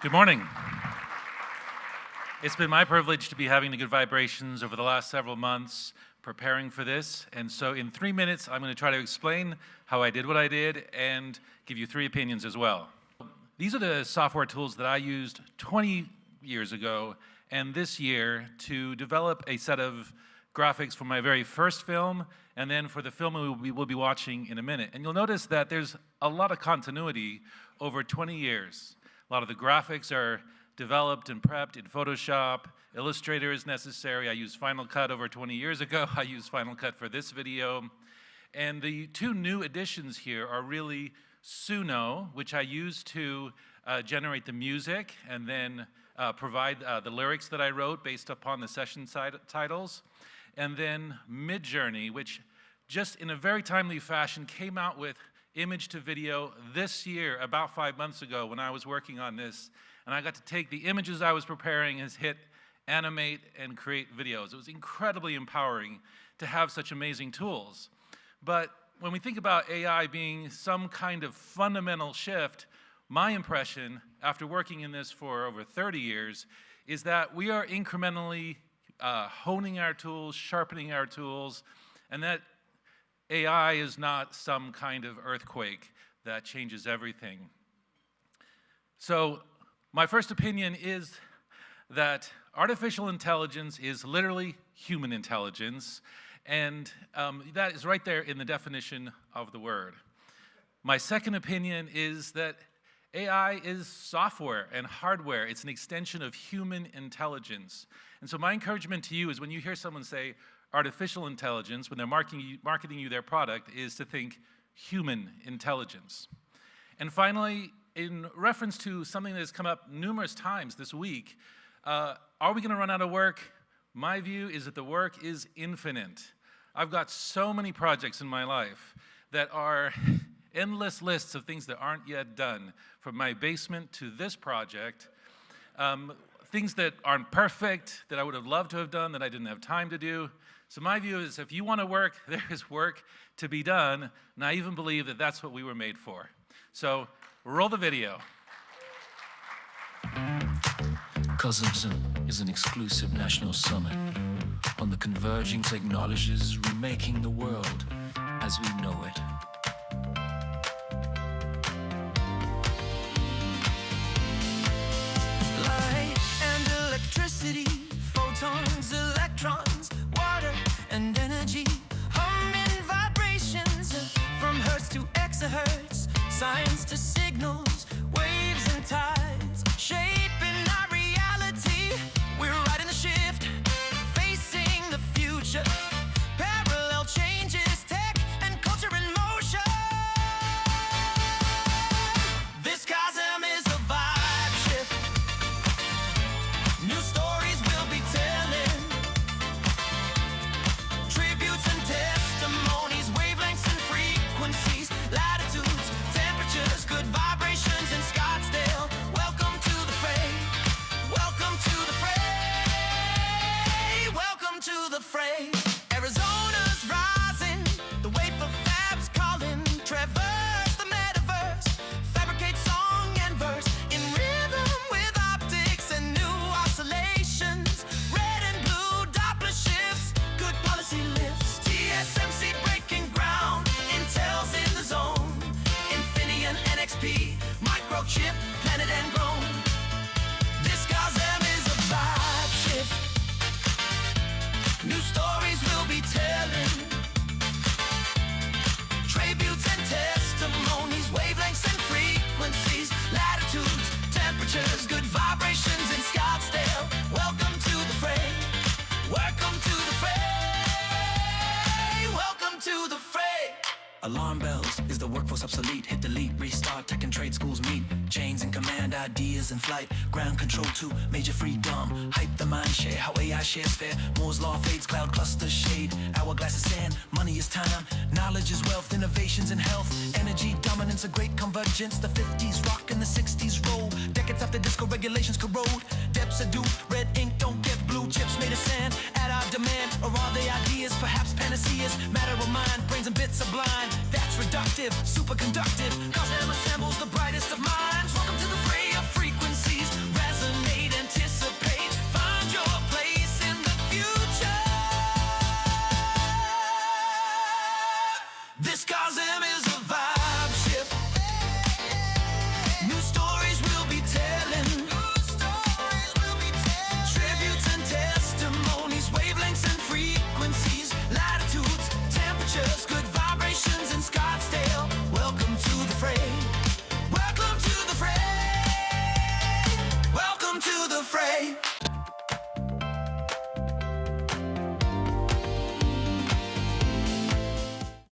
Good morning. It's been my privilege to be having the good vibrations over the last several months preparing for this. And so in 3 minutes, I'm going to try to explain how I did what I did and give you 3 opinions as well. These are the software tools that I used 20 years ago and this year to develop a set of graphics for my very first film and then for the film we will be watching in a minute. And you'll notice that there's a lot of continuity over 20 years. A lot of the graphics are developed and prepped in Photoshop. Illustrator is necessary. I used Final Cut over 20 years ago. I used Final Cut for this video. And the 2 new additions here are really Suno, which I use to generate the music and then provide the lyrics that I wrote based upon the session titles. And then Midjourney, which just in a very timely fashion came out with image to video this year, about 5 months ago when I was working on this. And I got to take the images I was preparing and hit animate and create videos. It was incredibly empowering to have such amazing tools. But when we think about AI being some kind of fundamental shift, my impression after working in this for over 30 years is that we are incrementally honing our tools, sharpening our tools, and that AI is not some kind of earthquake that changes everything. So my first opinion is that artificial intelligence is literally human intelligence, and that is right there in the definition of the word. My second opinion is that AI is software and hardware. It's an extension of human intelligence. And so my encouragement to you is when you hear someone say artificial intelligence, when they're marketing you their product, is to think human intelligence. And finally, in reference to something that has come up numerous times this week, are we going to run out of work? My view is that the work is infinite. I've got so many projects in my life that are endless lists of things that aren't yet done, from my basement to this project, things that aren't perfect, that I would have loved to have done, that I didn't have time to do. So my view is if you want to work, there is work to be done, and I even believe that that's what we were made for. So roll the video. COSM is an exclusive national summit on the converging technologies remaking the world as we know it. Light and electricity, photons, electrons, water and energy, humming vibrations from hertz to exahertz, science to signals, waves and tides, shaping our reality. We're right in the shift, facing the future, parallel changes, tech and culture in motion. This COSM is a vibe shift. New stories we'll be telling, tributes and testimonies, wavelengths and frequencies, latitudes, temperatures, good vibrations in Scottsdale. Welcome to the fray. Welcome to the fray. Welcome to the fray. Arizona's rising, the wave of fabs calling. Traverse the metaverse, fabricate song and verse in rhythm with optics and new oscillations. Red and blue Doppler shifts, good policy lifts. TSMC breaking ground, Intel's in the zone. Infineon NXP, microchip, planet and grown. This COSM is a vibe shift. New stories we'll be telling, tributes and testimonies, wavelengths and frequencies, latitudes, temperatures, good vibrations in Scottsdale. Welcome to the fray. Welcome to the fray. Welcome to the fray. Alarm bells, is the workforce obsolete? Hit delete, restart, tech and trade schools meet. Chains in command, ideas in flight. Ground control to major freedom. Hype the mind share, how AI shares fair. Moore's law fades, cloud clusters shade. Hourglass is sand, money is time. Knowledge is wealth, innovations in health. Energy dominance, a great convergence. The 50s rock and the 60s roll. Decades after disco regulations corrode. Depths are due, red ink don't get blue. Chips made of sand, at our demand. Or are they ideas, perhaps panaceas? Matter of mind, brains and bits are blind. That's reductive, superconductive. Cause